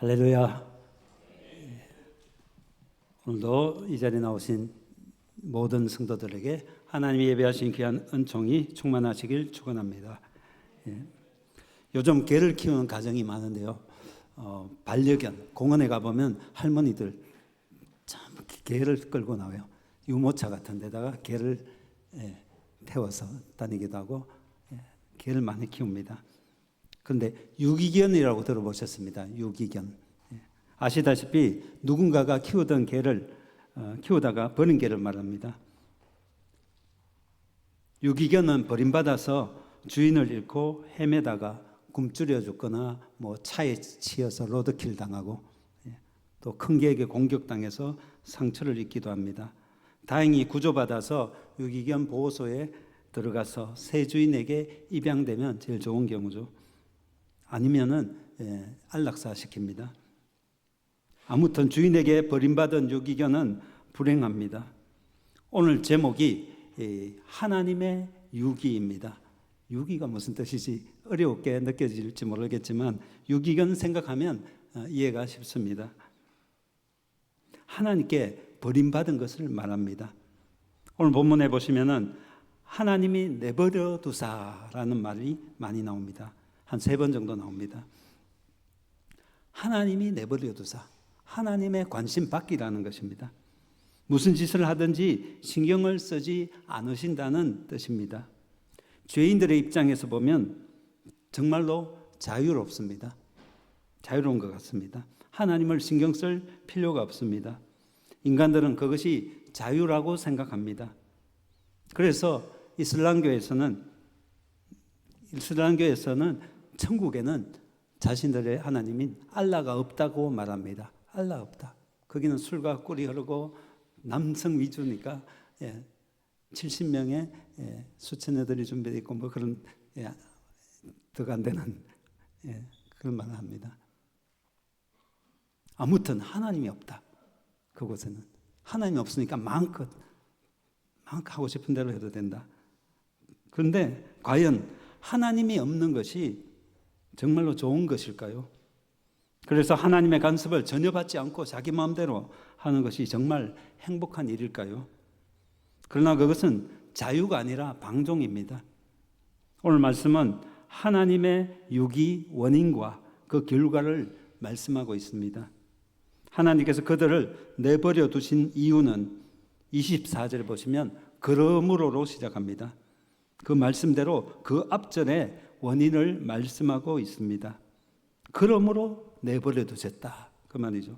할렐루야. 오늘도 이 자리에 나오신 모든 성도들에게 하나님이 예배하신 귀한 은총이 충만하시길 축원합니다. 요즘 개를 키우는 가정이 많은데요. 반려견, 공원에 가보면 할머니들 참 개를 끌고 나와요. 유모차 같은 데다가 개를 태워서 다니기도 하고 개를 많이 키웁니다. 그런데 유기견이라고 들어보셨습니다. 유기견. 아시다시피 누군가가 키우던 개를 키우다가 버린 개를 말합니다. 유기견은 버림받아서 주인을 잃고 헤매다가 굶주려 죽거나 차에 치여서 로드킬 당하고 또 큰 개에게 공격당해서 상처를 입기도 합니다. 다행히 구조받아서 유기견 보호소에 들어가서 새 주인에게 입양되면 제일 좋은 경우죠. 아니면은 안락사 시킵니다. 아무튼 주인에게 버림받은 유기견은 불행합니다. 오늘 제목이 하나님의 유기입니다. 유기가 무슨 뜻이지 어렵게 느껴질지 모르겠지만 유기견 생각하면 이해가 쉽습니다. 하나님께 버림받은 것을 말합니다. 오늘 본문에 보시면은 하나님이 내버려 두사라는 말이 많이 나옵니다. 한 3번 정도 나옵니다. 하나님이 내버려 두사, 하나님의 관심 받기라는 것입니다. 무슨 짓을 하든지 신경을 쓰지 않으신다는 뜻입니다. 죄인들의 입장에서 보면 정말로 자유롭습니다. 자유로운 것 같습니다. 하나님을 신경 쓸 필요가 없습니다. 인간들은 그것이 자유라고 생각합니다. 그래서 이슬람교에서는 천국에는 자신들의 하나님인 알라가 없다고 말합니다. 알라 없다. 거기는 술과 꿀이 흐르고 남성 위주니까 70명의 수천 애들이 준비되어 있고 그런 더 안 되는 그런 말을 합니다. 아무튼 하나님이 없다. 그곳에는 하나님이 없으니까 마음껏 하고 싶은 대로 해도 된다. 그런데 과연 하나님이 없는 것이 정말로 좋은 것일까요? 그래서 하나님의 간섭을 전혀 받지 않고 자기 마음대로 하는 것이 정말 행복한 일일까요? 그러나 그것은 자유가 아니라 방종입니다. 오늘 말씀은 하나님의 유기 원인과 그 결과를 말씀하고 있습니다. 하나님께서 그들을 내버려 두신 이유는 24절에 보시면 그러므로로 시작합니다. 그 말씀대로 그 앞절에 원인을 말씀하고 있습니다. 그러므로 내버려 두셨다. 그 말이죠.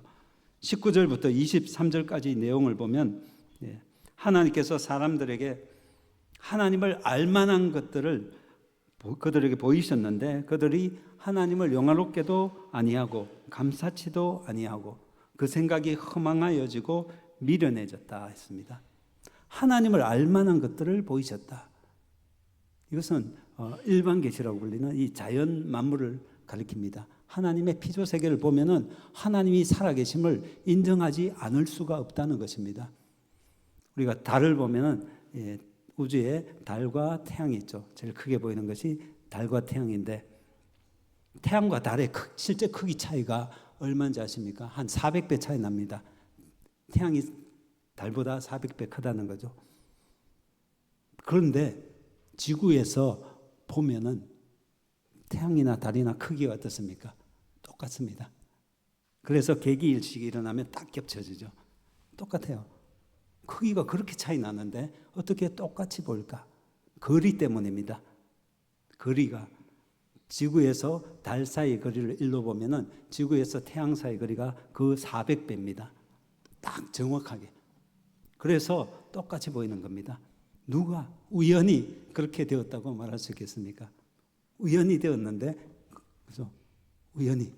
19절부터 23절까지 내용을 보면 하나님께서 사람들에게 하나님을 알만한 것들을 그들에게 보이셨는데 그들이 하나님을 영화롭게도 아니하고 감사치도 아니하고 그 생각이 허망하여지고 미련해졌다 했습니다. 하나님을 알만한 것들을 보이셨다. 이것은 일반 계시라고 불리는 이 자연 만물을 가리킵니다. 하나님의 피조 세계를 보면은 하나님이 살아계심을 인정하지 않을 수가 없다는 것입니다. 우리가 달을 보면은 우주에 달과 태양이 있죠. 제일 크게 보이는 것이 달과 태양인데 태양과 달의 실제 크기 차이가 얼마인지 아십니까? 한 400배 차이 납니다. 태양이 달보다 400배 크다는 거죠. 그런데 지구에서 보면은 태양이나 달이나 크기가 어떻습니까? 똑같습니다. 그래서 개기일식이 일어나면 딱 겹쳐지죠. 똑같아요. 크기가 그렇게 차이 나는데 어떻게 똑같이 보일까? 거리 때문입니다. 거리가 지구에서 달 사이 거리를 일로 보면은 지구에서 태양 사이 거리가 그 400배입니다. 딱 정확하게. 그래서 똑같이 보이는 겁니다. 누가 우연히 그렇게 되었다고 말할 수 있겠습니까? 우연히 되었는데, 그죠? 우연히.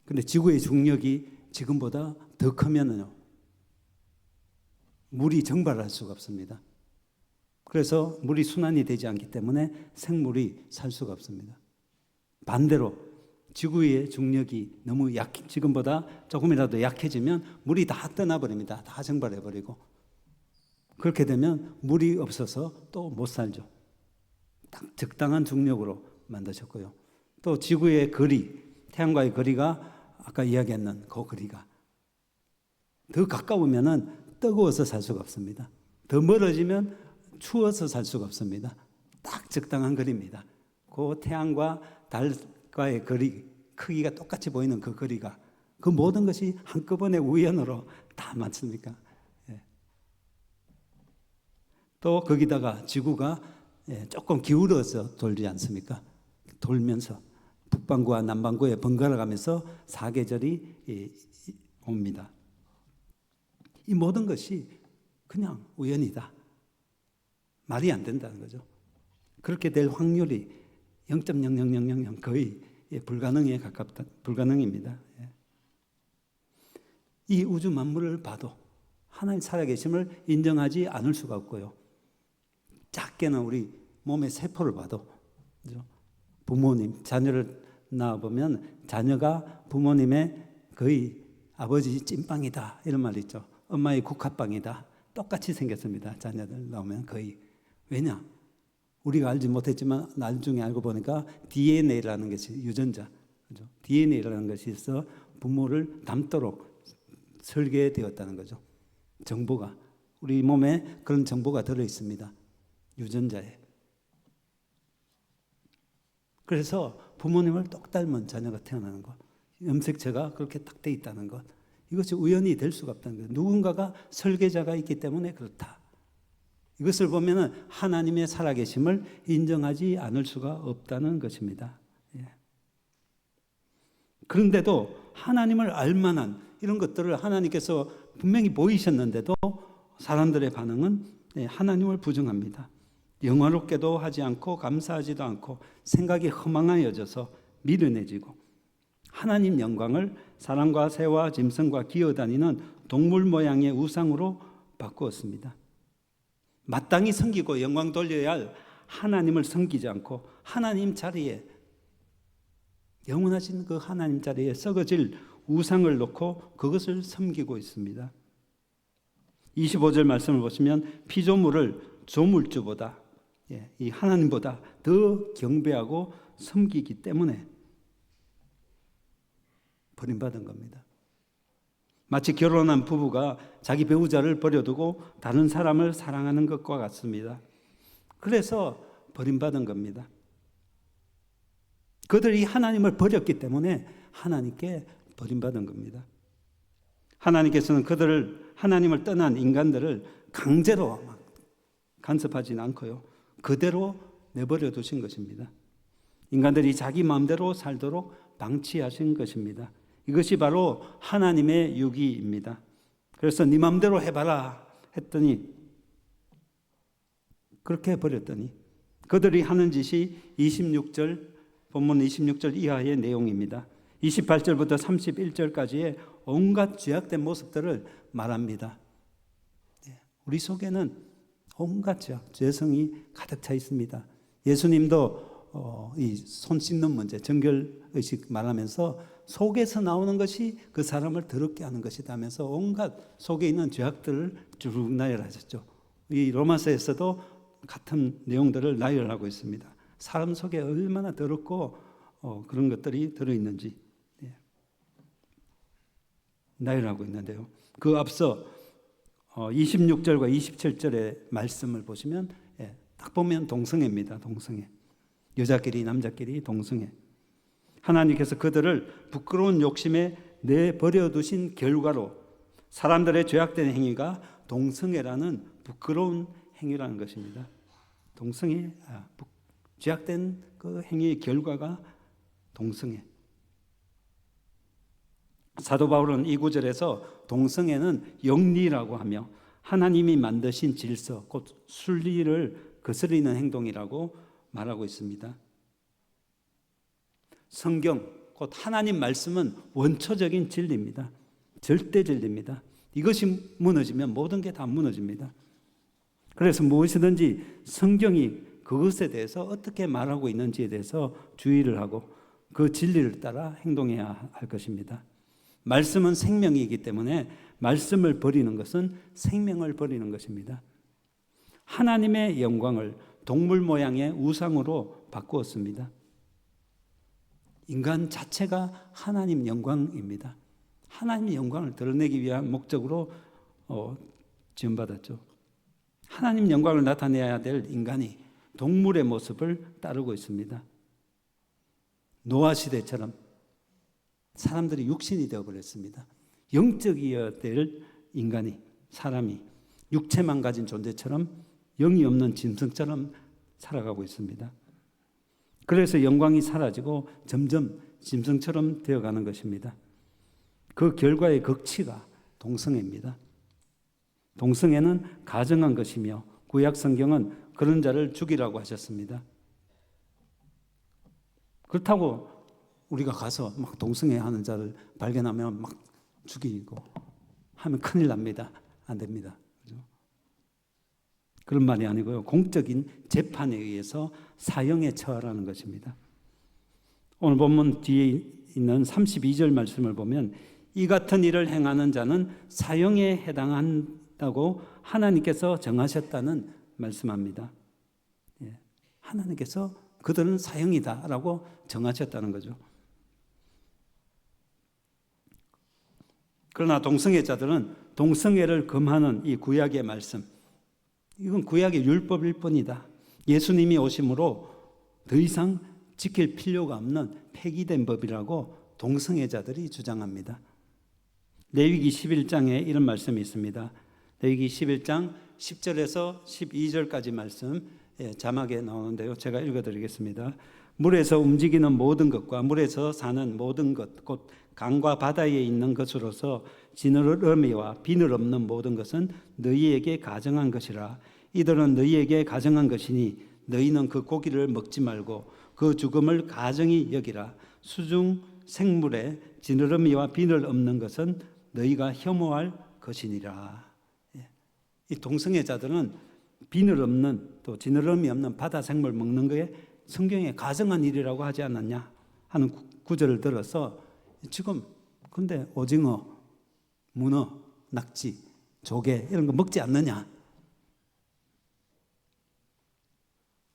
근데 지구의 중력이 지금보다 더 크면요, 물이 증발할 수가 없습니다. 그래서 물이 순환이 되지 않기 때문에 생물이 살 수가 없습니다. 반대로 지구의 중력이 너무 지금보다 조금이라도 약해지면 물이 다 떠나버립니다. 다 증발해버리고. 그렇게 되면 물이 없어서 또 못 살죠. 딱 적당한 중력으로 만드셨고요. 또 지구의 거리, 태양과의 거리가 아까 이야기했는 그 거리가 더 가까우면은 뜨거워서 살 수가 없습니다. 더 멀어지면 추워서 살 수가 없습니다. 딱 적당한 거리입니다. 그 태양과 달과의 거리, 크기가 똑같이 보이는 그 거리가, 그 모든 것이 한꺼번에 우연으로 다 맞습니까? 예. 또 거기다가 지구가 조금 기울어서 돌지 않습니까? 돌면서 북반구와 남반구에 번갈아 가면서 사계절이 옵니다. 이 모든 것이 그냥 우연이다. 말이 안 된다는 거죠. 그렇게 될 확률이 0.00000 거의 불가능에 가깝다. 불가능입니다. 이 우주 만물을 봐도 하나님 살아계심을 인정하지 않을 수가 없고요. 작게는 우리 몸의 세포를 봐도, 부모님, 자녀를 낳아보면 자녀가 부모님의 거의 아버지 찐빵이다 이런 말 있죠. 엄마의 국화빵이다. 똑같이 생겼습니다. 자녀들 나오면 거의. 왜냐? 우리가 알지 못했지만 나중에 알고 보니까 DNA라는 것이, 유전자, 그죠? DNA라는 것이 있어 부모를 닮도록 설계되었다는 거죠. 정보가, 우리 몸에 그런 정보가 들어 있습니다. 유전자에. 그래서 부모님을 똑 닮은 자녀가 태어나는 것, 염색체가 그렇게 딱 돼 있다는 것, 이것이 우연히 될 수가 없다는 거예요. 누군가가 설계자가 있기 때문에 그렇다. 이것을 보면은 하나님의 살아계심을 인정하지 않을 수가 없다는 것입니다. 그런데도 하나님을 알만한 이런 것들을 하나님께서 분명히 보이셨는데도 사람들의 반응은 하나님을 부정합니다. 영화롭게도 하지 않고 감사하지도 않고 생각이 허망하여져서 미련해지고 하나님 영광을 사람과 새와 짐승과 기어다니는 동물 모양의 우상으로 바꾸었습니다. 마땅히 섬기고 영광 돌려야 할 하나님을 섬기지 않고 하나님 자리에, 영원하신 그 하나님 자리에 썩어질 우상을 놓고 그것을 섬기고 있습니다. 25절 말씀을 보시면 피조물을 조물주보다, 이 하나님보다 더 경배하고 섬기기 때문에 버림받은 겁니다. 마치 결혼한 부부가 자기 배우자를 버려두고 다른 사람을 사랑하는 것과 같습니다. 그래서 버림받은 겁니다. 그들이 하나님을 버렸기 때문에 하나님께 버림받은 겁니다. 하나님께서는 하나님을 떠난 인간들을 강제로 간섭하지는 않고요, 그대로 내버려 두신 것입니다. 인간들이 자기 마음대로 살도록 방치하신 것입니다. 이것이 바로 하나님의 유기입니다. 그래서 네 마음대로 해봐라 했더니, 그렇게 해버렸더니 그들이 하는 짓이 26절, 본문 26절 이하의 내용입니다. 28절부터 31절까지의 온갖 죄악된 모습들을 말합니다. 우리 속에는 온갖 죄성이 가득 차 있습니다. 예수님도 이 손 씻는 문제, 정결의식 말하면서 속에서 나오는 것이 그 사람을 더럽게 하는 것이다 하면서 온갖 속에 있는 죄악들을 쭉 나열하셨죠. 이 로마서에서도 같은 내용들을 나열하고 있습니다. 사람 속에 얼마나 더럽고 그런 것들이 들어있는지 나열하고 있는데요. 그 앞서 26절과 27절의 말씀을 보시면 딱 보면 동성애입니다. 동성애. 여자끼리 남자끼리 동성애. 하나님께서 그들을 부끄러운 욕심에 내버려 두신 결과로 사람들의 죄악된 행위가 동성애라는 부끄러운 행위라는 것입니다. 동성애, 죄악된 그 행위의 결과가 동성애. 사도 바울은 이 구절에서 동성애는 영리라고 하며 하나님이 만드신 질서, 곧 순리를 거스르는 행동이라고 말하고 있습니다. 성경, 곧 하나님 말씀은 원초적인 진리입니다. 절대 진리입니다. 이것이 무너지면 모든 게 다 무너집니다. 그래서 무엇이든지 성경이 그것에 대해서 어떻게 말하고 있는지에 대해서 주의를 하고 그 진리를 따라 행동해야 할 것입니다. 말씀은 생명이기 때문에 말씀을 버리는 것은 생명을 버리는 것입니다. 하나님의 영광을 동물 모양의 우상으로 바꾸었습니다. 인간 자체가 하나님 영광입니다. 하나님의 영광을 드러내기 위한 목적으로 지음받았죠. 하나님 영광을 나타내야 될 인간이 동물의 모습을 따르고 있습니다. 노아 시대처럼 사람들이 육신이 되어버렸습니다. 영적이어야 될 인간이, 사람이 육체만 가진 존재처럼 영이 없는 짐승처럼 살아가고 있습니다. 그래서 영광이 사라지고 점점 짐승처럼 되어가는 것입니다. 그 결과의 극치가 동성애입니다. 동성애는 가정한 것이며 구약 성경은 그런 자를 죽이라고 하셨습니다. 그렇다고 우리가 가서 막 동성애하는 자를 발견하면 막 죽이고 하면 큰일 납니다. 안 됩니다. 그렇죠? 그런 말이 아니고요. 공적인 재판에 의해서 사형에 처하라는 것입니다. 오늘 본문 뒤에 있는 32절 말씀을 보면 이 같은 일을 행하는 자는 사형에 해당한다고 하나님께서 정하셨다는 말씀합니다. 하나님께서 그들은 사형이다라고 정하셨다는 거죠. 그러나 동성애자들은 동성애를 금하는 이 구약의 말씀, 이건 구약의 율법일 뿐이다. 예수님이 오심으로 더 이상 지킬 필요가 없는 폐기된 법이라고 동성애자들이 주장합니다. 레위기 11장에 이런 말씀이 있습니다. 레위기 11장 10절에서 12절까지 말씀 자막에 나오는데요. 제가 읽어드리겠습니다. 물에서 움직이는 모든 것과 물에서 사는 모든 것, 곧 강과 바다에 있는 것으로서 지느러미와 비늘 없는 모든 것은 너희에게 가정한 것이라. 이들은 너희에게 가정한 것이니 너희는 그 고기를 먹지 말고 그 죽음을 가정히 여기라. 수중 생물에 지느러미와 비늘 없는 것은 너희가 혐오할 것이니라. 이 동성애자들은 비늘 없는 또 지느러미 없는 바다 생물 먹는 거에 성경에 가정한 일이라고 하지 않았냐 하는 구절을 들어서 지금 근데 오징어, 문어, 낙지, 조개 이런 거 먹지 않느냐?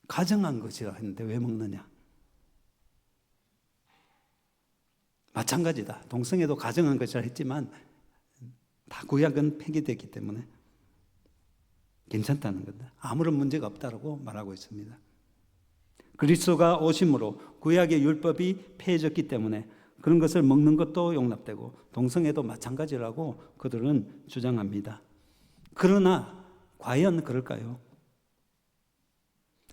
가정한 것이라 했는데 왜 먹느냐? 마찬가지다. 동성애도 가정한 것이라 했지만 다 구약은 폐기됐기 때문에 괜찮다는 겁니다. 아무런 문제가 없다고 말하고 있습니다. 그리스도가 오심으로 구약의 율법이 폐해졌기 때문에 그런 것을 먹는 것도 용납되고 동성애도 마찬가지라고 그들은 주장합니다. 그러나 과연 그럴까요?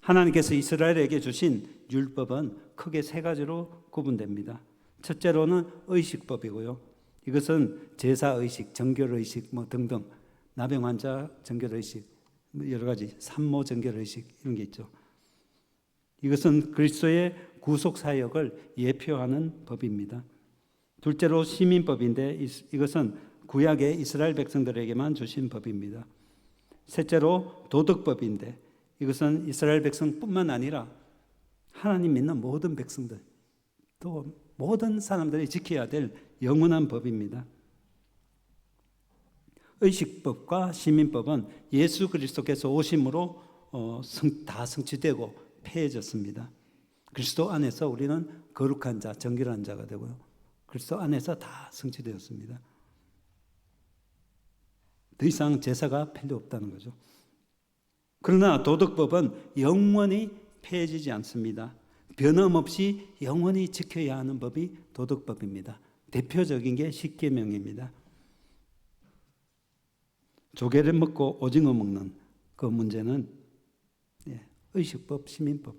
하나님께서 이스라엘에게 주신 율법은 크게 세 가지로 구분됩니다. 첫째로는 의식법이고요. 이것은 제사의식, 정결의식 등등 나병 환자 정결의식, 여러 가지 산모 정결의식 이런 게 있죠. 이것은 그리스도의 구속사역을 예표하는 법입니다. 둘째로 시민법인데 이것은 구약의 이스라엘 백성들에게만 주신 법입니다. 셋째로 도덕법인데 이것은 이스라엘 백성뿐만 아니라 하나님 믿는 모든 백성들 또 모든 사람들이 지켜야 될 영원한 법입니다. 의식법과 시민법은 예수 그리스도께서 오심으로 다 성취되고 폐해졌습니다. 그리스도 안에서 우리는 거룩한 자, 정결한 자가 되고요. 그리스도 안에서 다 성취되었습니다. 더 이상 제사가 필요 없다는 거죠. 그러나 도덕법은 영원히 폐해지지 않습니다. 변함없이 영원히 지켜야 하는 법이 도덕법입니다. 대표적인 게 십계명입니다. 조개를 먹고 오징어 먹는 그 문제는 의식법, 시민법,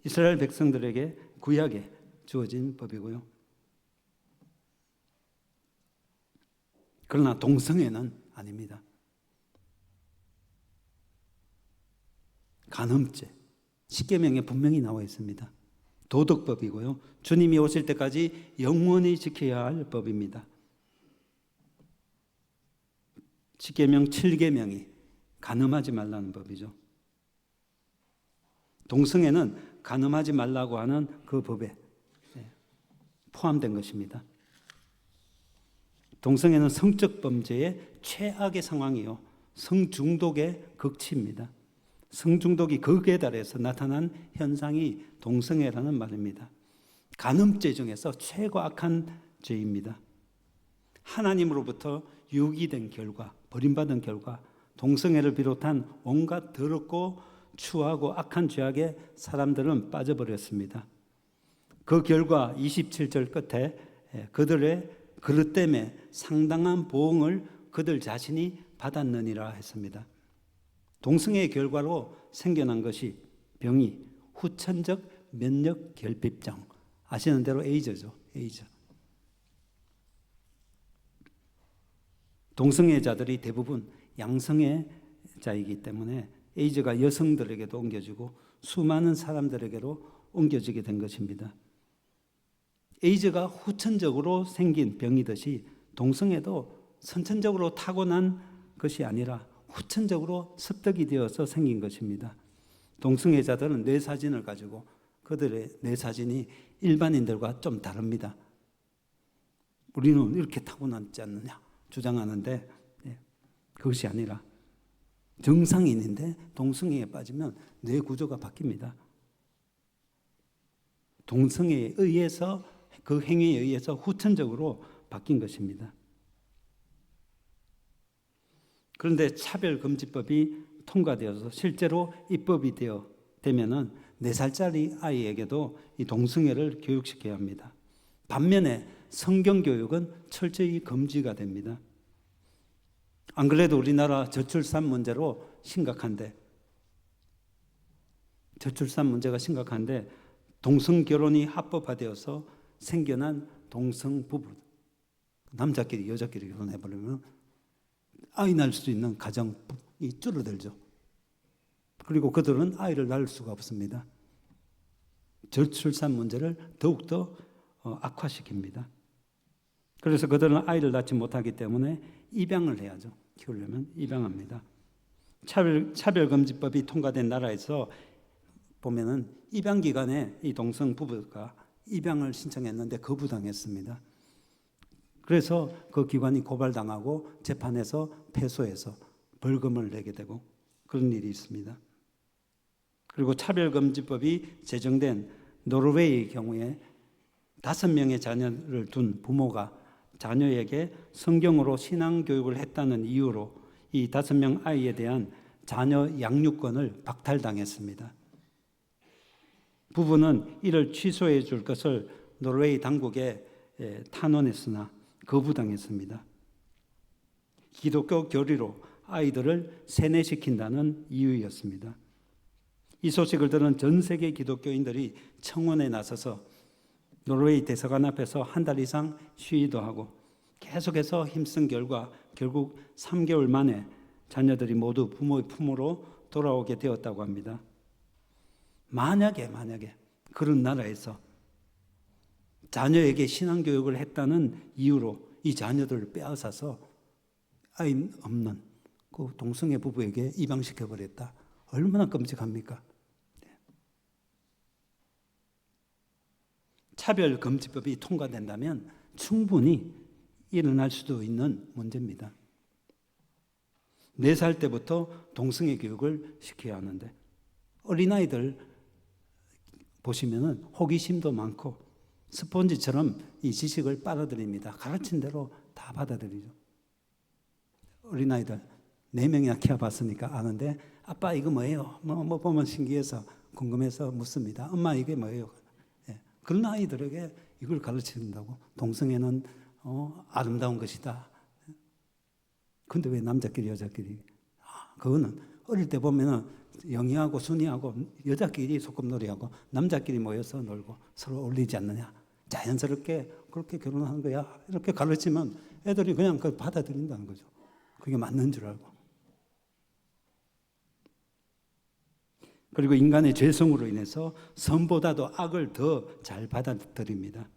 이스라엘 백성들에게 구약에 주어진 법이고요. 그러나 동성애는 아닙니다. 간음죄, 십계명에 분명히 나와 있습니다. 도덕법이고요. 주님이 오실 때까지 영원히 지켜야 할 법입니다. 십계명 7계명이 간음하지 말라는 법이죠. 동성애는 간음하지 말라고 하는 그 법에 포함된 것입니다. 동성애는 성적 범죄의 최악의 상황이요. 성중독의 극치입니다. 성중독이 극에 달해서 나타난 현상이 동성애라는 말입니다. 간음죄 중에서 최고 악한 죄입니다. 하나님으로부터 유기된 결과, 버림받은 결과, 동성애를 비롯한 온갖 더럽고 추하고 악한 죄악에 사람들은 빠져버렸습니다. 그 결과 27절 끝에 그들의 그릇 때문에 상당한 보응을 그들 자신이 받았느니라 했습니다. 동성애의 결과로 생겨난 것이 병이 후천적 면역 결핍증, 아시는 대로 에이즈죠. 에이즈. 동성애자들이 대부분 양성애자이기 때문에 에이즈가 여성들에게도 옮겨지고 수많은 사람들에게로 옮겨지게 된 것입니다. 에이즈가 후천적으로 생긴 병이듯이 동성애도 선천적으로 타고난 것이 아니라 후천적으로 습득이 되어서 생긴 것입니다. 동성애자들은 뇌사진을 가지고 그들의 뇌사진이 일반인들과 좀 다릅니다. 우리는 이렇게 타고났지 않느냐 주장하는데 그것이 아니라 정상인인데 동성애에 빠지면 뇌 구조가 바뀝니다. 동성애에 의해서 그 행위에 의해서 후천적으로 바뀐 것입니다. 그런데 차별금지법이 통과되어서 실제로 입법이 되면은 4살짜리 아이에게도 이 동성애를 교육시켜야 합니다. 반면에 성경교육은 철저히 금지가 됩니다. 안 그래도 우리나라 저출산 문제로 심각한데, 저출산 문제가 심각한데 동성결혼이 합법화되어서 생겨난 동성부부, 남자끼리 여자끼리 결혼해버리면 아이 낳을 수 있는 가정이 줄어들죠. 그리고 그들은 아이를 낳을 수가 없습니다. 저출산 문제를 더욱더 악화시킵니다. 그래서 그들은 아이를 낳지 못하기 때문에 입양을 해야죠. 키우려면 입양합니다. 차별금지법이 통과된 나라에서 보면은 입양 기간에 이 동성 부부가 입양을 신청했는데 거부당했습니다. 그래서 그 기관이 고발당하고 재판에서 패소해서 벌금을 내게 되고 그런 일이 있습니다. 그리고 차별금지법이 제정된 노르웨이의 경우에 5명의 자녀를 둔 부모가 자녀에게 성경으로 신앙교육을 했다는 이유로 이 5명 아이에 대한 자녀 양육권을 박탈당했습니다. 부부는 이를 취소해 줄 것을 노르웨이 당국에 탄원했으나 거부당했습니다. 기독교 교리로 아이들을 세뇌시킨다는 이유였습니다. 이 소식을 들은 전 세계 기독교인들이 청원에 나서서 노르웨이 대사관 앞에서 한 달 이상 시위도 하고 계속해서 힘쓴 결과 결국 3개월 만에 자녀들이 모두 부모의 품으로 돌아오게 되었다고 합니다. 만약에 그런 나라에서 자녀에게 신앙교육을 했다는 이유로 이 자녀들을 빼앗아서 아이 없는 그 동성애 부부에게 입양시켜버렸다. 얼마나 끔찍합니까? 차별금지법이 통과된다면 충분히 일어날 수도 있는 문제입니다. 4살 때부터 동성애 교육을 시켜야 하는데 어린아이들 보시면은 호기심도 많고 스폰지처럼 이 지식을 빨아들입니다. 가르친 대로 다 받아들이죠. 어린아이들 4명이나 키워봤으니까 아는데 아빠 이거 뭐예요? 뭐 보면 신기해서 궁금해서 묻습니다. 엄마 이게 뭐예요? 그런 아이들에게 이걸 가르친다고? 동성애는 아름다운 것이다. 근데 왜 남자끼리 여자끼리? 그거는 어릴 때 보면은 영희하고 순희하고 여자끼리 소꿉놀이하고 남자끼리 모여서 놀고 서로 어울리지 않느냐. 자연스럽게 그렇게 결혼하는 거야. 이렇게 가르치면 애들이 그냥 그걸 받아들인다는 거죠. 그게 맞는 줄 알고. 그리고 인간의 죄성으로 인해서 선보다도 악을 더 잘 받아들입니다.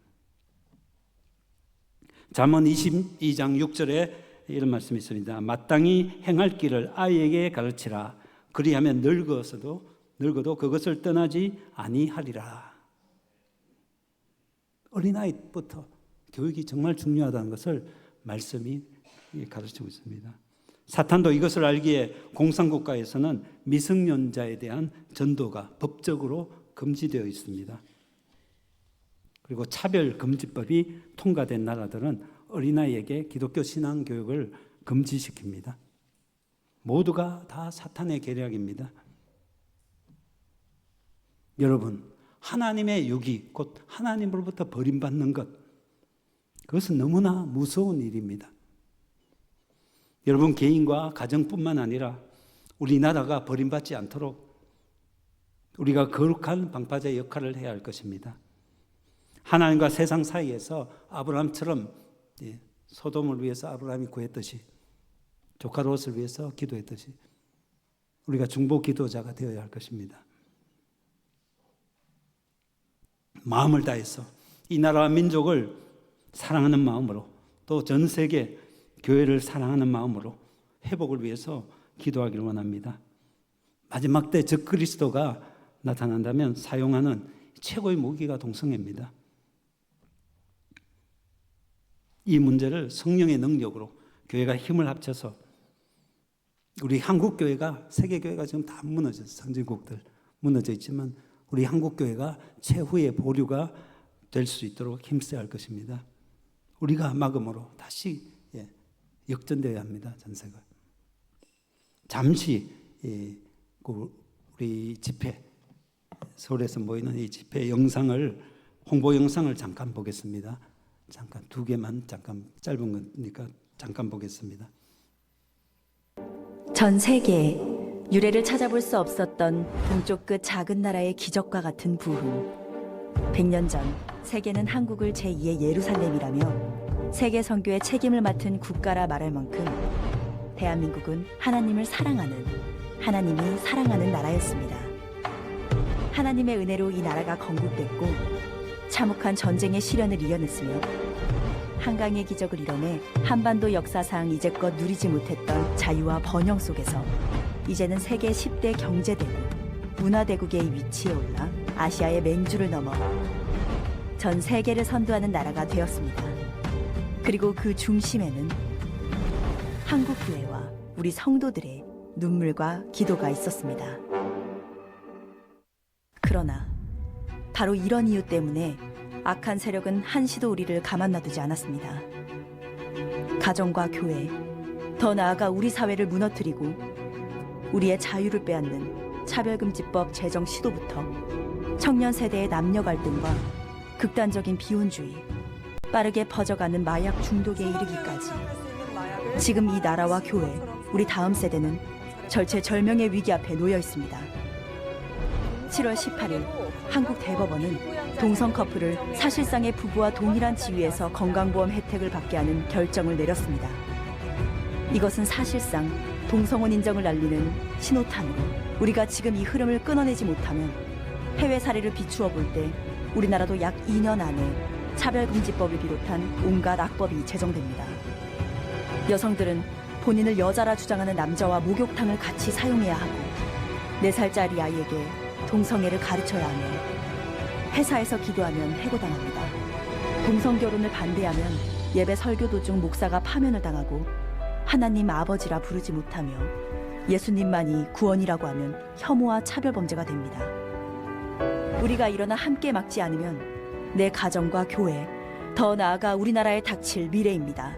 잠언 22장 6절에 이런 말씀이 있습니다. 마땅히 행할 길을 아이에게 가르치라. 그리하면 늙어도 그것을 떠나지 아니하리라. 어린아이부터 교육이 정말 중요하다는 것을 말씀이 가르치고 있습니다. 사탄도 이것을 알기에 공산국가에서는 미성년자에 대한 전도가 법적으로 금지되어 있습니다. 그리고 차별금지법이 통과된 나라들은 어린아이에게 기독교 신앙 교육을 금지시킵니다. 모두가 다 사탄의 계략입니다. 여러분, 하나님의 유기, 곧 하나님으로부터 버림받는 것, 그것은 너무나 무서운 일입니다. 여러분, 개인과 가정뿐만 아니라 우리나라가 버림받지 않도록 우리가 거룩한 방파제의 역할을 해야 할 것입니다. 하나님과 세상 사이에서 아브라함처럼 소돔을 위해서 아브라함이 구했듯이, 조카 롯을 위해서 기도했듯이 우리가 중보 기도자가 되어야 할 것입니다. 마음을 다해서 이 나라와 민족을 사랑하는 마음으로, 또 전 세계 교회를 사랑하는 마음으로 회복을 위해서 기도하기를 원합니다. 마지막 때 적그리스도가 나타난다면 사용하는 최고의 무기가 동성애입니다. 이 문제를 성령의 능력으로 교회가 힘을 합쳐서, 우리 한국교회가, 세계교회가 지금 다 무너져, 선진국들 무너져 있지만 우리 한국교회가 최후의 보류가 될 수 있도록 힘써야 할 것입니다. 우리가 막음으로 다시 역전되어야 합니다. 전세가. 잠시 우리 집회, 서울에서 모이는 이 집회 영상을, 홍보 영상을 잠깐 보겠습니다. 잠깐 2개만, 잠깐 짧은 거니까 잠깐 보겠습니다. 전 세계에 유래를 찾아볼 수 없었던 동쪽 끝 작은 나라의 기적과 같은 부흥. 100년 전 세계는 한국을 제2의 예루살렘이라며 세계 선교의 책임을 맡은 국가라 말할 만큼 대한민국은 하나님을 사랑하는, 하나님이 사랑하는 나라였습니다. 하나님의 은혜로 이 나라가 건국됐고 참혹한 전쟁의 시련을 이겨냈으며 한강의 기적을 이뤄내 한반도 역사상 이제껏 누리지 못했던 자유와 번영 속에서 이제는 세계 10대 경제대국, 문화대국의 위치에 올라 아시아의 맹주를 넘어 전 세계를 선도하는 나라가 되었습니다. 그리고 그 중심에는 한국교회와 우리 성도들의 눈물과 기도가 있었습니다. 그러나 바로 이런 이유 때문에 악한 세력은 한시도 우리를 가만 놔두지 않았습니다. 가정과 교회, 더 나아가 우리 사회를 무너뜨리고 우리의 자유를 빼앗는 차별금지법 제정 시도부터 청년 세대의 남녀 갈등과 극단적인 비혼주의, 빠르게 퍼져가는 마약 중독에 이르기까지 지금 이 나라와 교회, 우리 다음 세대는 절체절명의 위기 앞에 놓여 있습니다. 7월 18일 한국 대법원은 동성 커플을 사실상의 부부와 동일한 지위에서 건강보험 혜택을 받게 하는 결정을 내렸습니다. 이것은 사실상 동성혼 인정을 알리는 신호탄으로 우리가 지금 이 흐름을 끊어내지 못하면 해외 사례를 비추어 볼 때 우리나라도 약 2년 안에 차별금지법을 비롯한 온갖 악법이 제정됩니다. 여성들은 본인을 여자라 주장하는 남자와 목욕탕을 같이 사용해야 하고 4살짜리 아이에게 동성애를 가르쳐야 하며 회사에서 기도하면 해고당합니다. 동성결혼을 반대하면 예배 설교 도중 목사가 파면을 당하고 하나님 아버지라 부르지 못하며 예수님만이 구원이라고 하면 혐오와 차별범죄가 됩니다. 우리가 일어나 함께 막지 않으면 내 가정과 교회, 더 나아가 우리나라에 닥칠 미래입니다.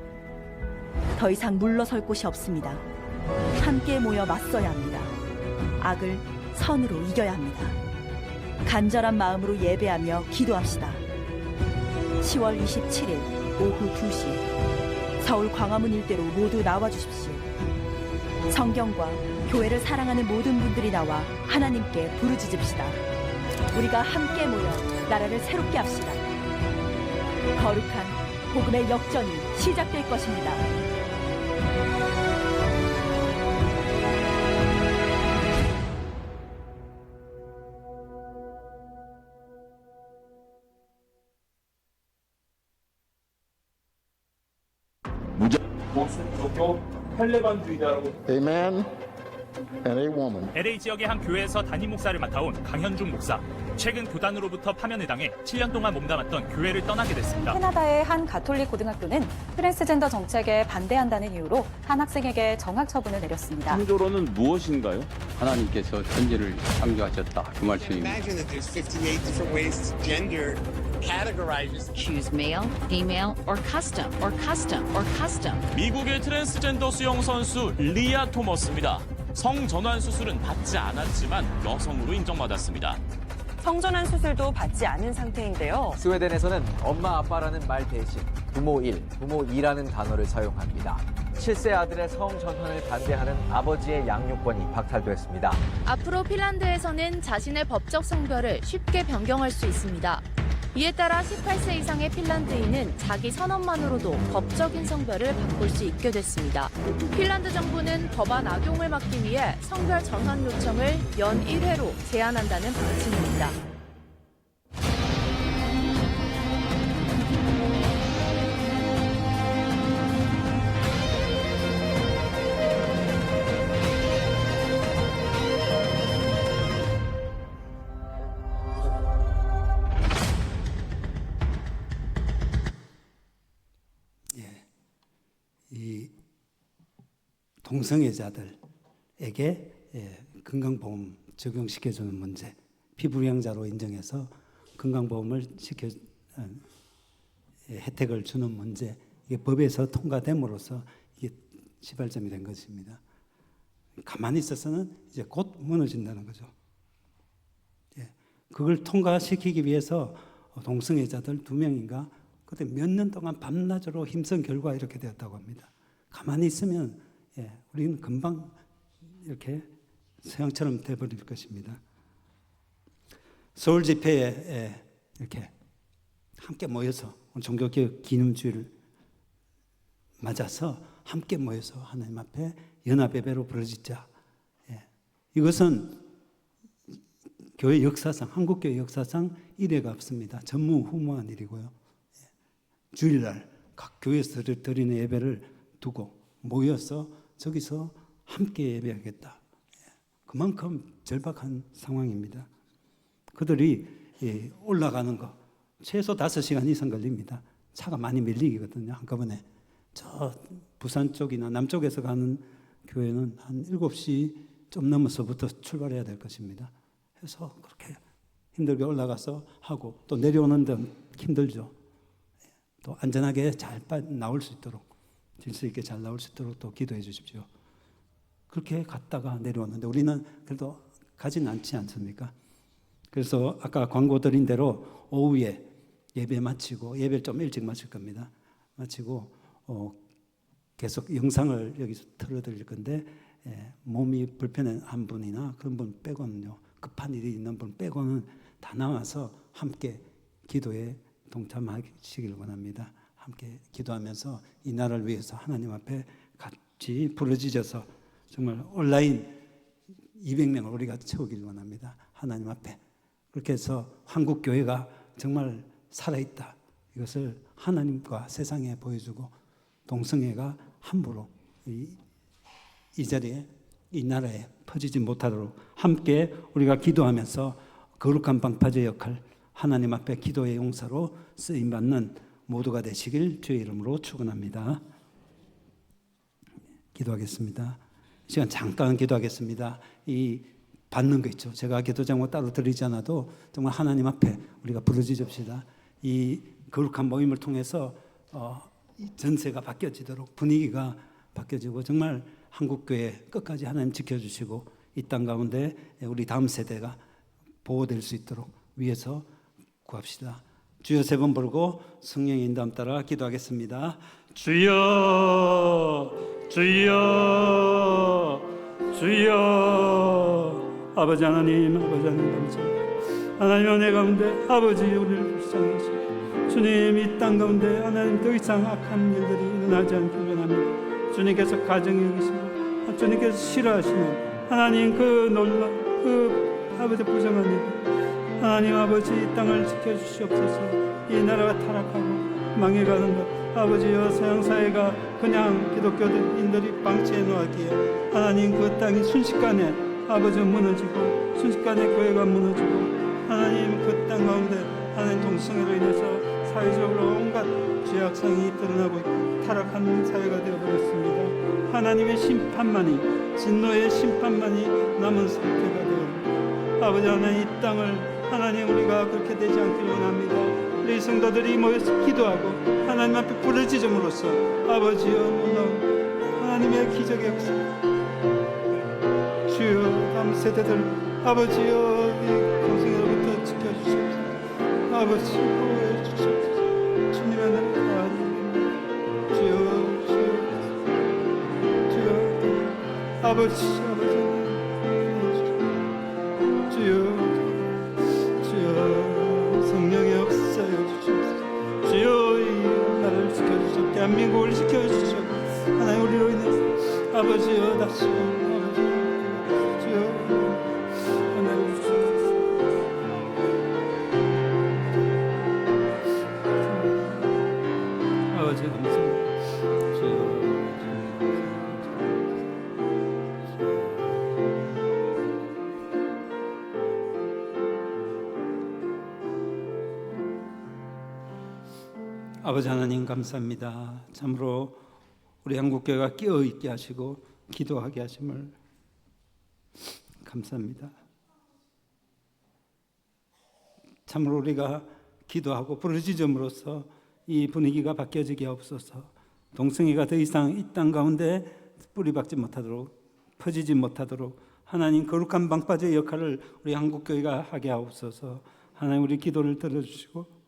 더 이상 물러설 곳이 없습니다. 함께 모여 맞서야 합니다. 악을 선으로 이겨야 합니다. 간절한 마음으로 예배하며 기도합시다. 10월 27일 오후 2시 서울 광화문 일대로 모두 나와주십시오. 성경과 교회를 사랑하는 모든 분들이 나와 하나님께 부르짖읍시다. 우리가 함께 모여 나라를 새롭게 합시다. 거룩한 복음의 역전이 시작될 것입니다. 보수적교 탈레반주의자라고. A man and a woman. LA 지역의 한 교회에서 담임 목사를 맡아온 강현중 목사. 최근 교단으로부터 파면을 당해 7년 동안 몸담았던 교회를 떠나게 됐습니다. 캐나다의 한 가톨릭 고등학교는 트랜스젠더 정책에 반대한다는 이유로 한 학생에게 정학 처분을 내렸습니다. 창조론은 무엇인가요? 하나님께서 천지를 창조하셨다 그 말씀입니다. Imagine that there's 58 different ways to gender categorizes. Choose male, female, or custom, or custom, or custom. 미국의 트랜스젠더 수영 선수 리아 토머스입니다. 성전환 수술은 받지 않았지만 여성으로 인정받았습니다. 성전환 수술도 받지 않은 상태인데요. 스웨덴에서는 엄마 아빠라는 말 대신 부모 1, 부모 2라는 단어를 사용합니다. 7세 아들의 성전환을 반대하는 아버지의 양육권이 박탈됐습니다. 앞으로 핀란드에서는 자신의 법적 성별을 쉽게 변경할 수 있습니다. 이에 따라 18세 이상의 핀란드인은 자기 선언만으로도 법적인 성별을 바꿀 수 있게 됐습니다. 핀란드 정부는 법안 악용을 막기 위해 성별 전환 요청을 연 1회로 제한한다는 방침입니다. 이 동성애자들에게 건강보험 적용시켜주는 문제, 피부양자로 인정해서 건강보험을 혜택을 주는 문제, 이게 법에서 통과됨으로써 이게 시발점이 된 것입니다. 가만히 있어서는 이제 곧 무너진다는 거죠. 그걸 통과시키기 위해서 동성애자들 2명인가 그때 몇 년 동안 밤낮으로 힘쓴 결과 이렇게 되었다고 합니다. 가만히 있으면 우리는 금방 이렇게 서양처럼 돼버릴 것입니다. 서울 집회에 이렇게 함께 모여서 종교개혁 기념주의를 맞아서 함께 모여서 하나님 앞에 연합예배로 부르짖자. 이것은 교회 역사상, 한국교회 역사상 이례가 없습니다. 전무후무한 일이고요. 주일날 각 교회에서 드리는 예배를 두고 모여서 저기서 함께 예배하겠다. 그만큼 절박한 상황입니다. 그들이 올라가는 거 최소 5시간 이상 걸립니다. 차가 많이 밀리거든요. 한꺼번에. 저 부산 쪽이나 남쪽에서 가는 교회는 한 7시 좀 넘어서부터 출발해야 될 것입니다. 그래서 그렇게 힘들게 올라가서 하고 또 내려오는 데는 힘들죠. 또 안전하게 잘 나올 수 있도록 질서 있게 잘 나올 수 있도록 또 기도해 주십시오. 그렇게 갔다가 내려오는데 우리는 그래도 가진 않지 않습니까? 그래서 아까 광고 드린 대로 오후에 예배 마치고 예배를 좀 일찍 마칠 겁니다. 마치고 계속 영상을 여기서 틀어드릴 건데 몸이 불편한 분이나 그런 분 빼고는요. 급한 일이 있는 분 빼고는 다 나와서 함께 기도에 동참하시길 원합니다. 함께 기도하면서 이 나라를 위해서 하나님 앞에 같이 부르짖어서 정말 온라인 200명을 우리가 채우길 원합니다. 하나님 앞에. 그렇게 해서 한국교회가 정말 살아있다. 이것을 하나님과 세상에 보여주고 동성애가 함부로 이 자리에 이 나라에 퍼지지 못하도록 함께 우리가 기도하면서 거룩한 방파제 역할 하나님 앞에 기도의 용사로 쓰임받는 모두가 되시길 주의 이름으로 축원합니다. 기도하겠습니다. 시간 잠깐 기도하겠습니다. 이 받는 거 있죠. 제가 기도 제목 따로 드리지 않아도 정말 하나님 앞에 우리가 부르짖읍시다. 이 거룩한 모임을 통해서 전세가 바뀌어지도록 분위기가 바뀌어지고 정말 한국교회 끝까지 하나님 지켜주시고 이 땅 가운데 우리 다음 세대가 보호될 수 있도록 위해서 구합시다. 주여 3번 부르고 성령의 인도함 따라 기도하겠습니다. 주여 주여 주여 아버지 하나님 감사합니다. 하나님 은혜 가운데 아버지 우리를 불쌍하시고 주님 이 땅 가운데 하나님 더 이상 악한 일들이 일어나지 않길 원합니다. 주님께서 가정에 계시고 주님께서 싫어하시는 하나님 그 아버지 부정한 일 하나님 아버지 이 땅을 지켜주시옵소서. 이 나라가 타락하고 망해가는 것 아버지여 서양사회가 그냥 기독교인들이 방치해 놓았기에 하나님 그 땅이 순식간에 아버지 무너지고 순식간에 교회가 무너지고 하나님 그 땅 가운데 하나님 동성애로 인해서 사회적으로 온갖 죄악성이 드러나고 있고 타락한 사회가 되어버렸습니다. 하나님의 심판만이 진노의 심판만이 남은 상태가 되었습니다. 아버지 하나님 이 땅을 하나님 우리가 그렇게 되지 않기를 원합니다. 우리 성도들이 모여서 기도하고 하나님 앞에 부르짖음으로써 아버지여 놀라운 하나님의 기적의 역사 주여 다음 세대들 아버지여 이 동생으로부터 지켜주시옵소서. 아버지 보호해 주시옵소서. 주님의 나라 주여 아버지 주여 성령의 역사여 주시옵소서. 주여 이 나라를 지켜주시옵소서. 대한민국을 지켜주시옵소서. 하나님 우리로 인해서 아버지여 다시 아버지 주여 하나님 주시옵소서. 아버지 감사합니다. 주여 아버지 하나님 감사합니다. 참으로 우리 한국교회가 깨어있게 하시고 기도하게 하심을 감사합니다. 참으로 우리가 기도하고 부르짖음으로써 이 분위기가 바뀌어지게 하옵소서. 동성애가 더 이상 이 땅 가운데 뿌리박지 못하도록 퍼지지 못하도록 하나님 거룩한 방파제의 역할을 우리 한국교회가 하게 하옵소서. 하나님 우리 기도를 들어주시고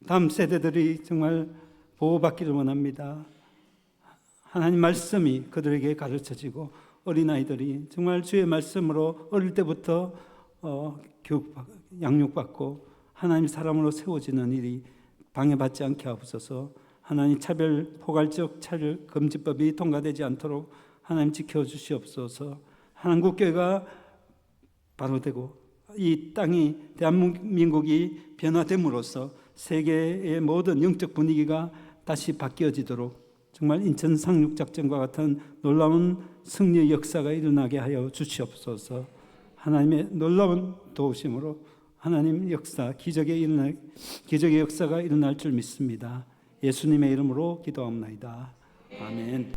다음 세대들이 정말 보호받기를 원합니다. 하나님 말씀이 그들에게 가르쳐지고 어린아이들이 정말 주의 말씀으로 어릴 때부터 양육받고 하나님 사람으로 세워지는 일이 방해받지 않게 하옵소서. 하나님 차별 포괄적 차별 금지법이 통과되지 않도록 하나님 지켜주시옵소서. 한국교회가 바로 되고 이 땅이 대한민국이 변화됨으로써 세계의 모든 영적 분위기가 다시 바뀌어지도록 정말 인천 상륙작전과 같은 놀라운 승리의 역사가 일어나게 하여 주시옵소서. 하나님의 놀라운 도우심으로 하나님 역사, 기적의 역사가 일어날 줄 믿습니다. 예수님의 이름으로 기도합니다. 아멘.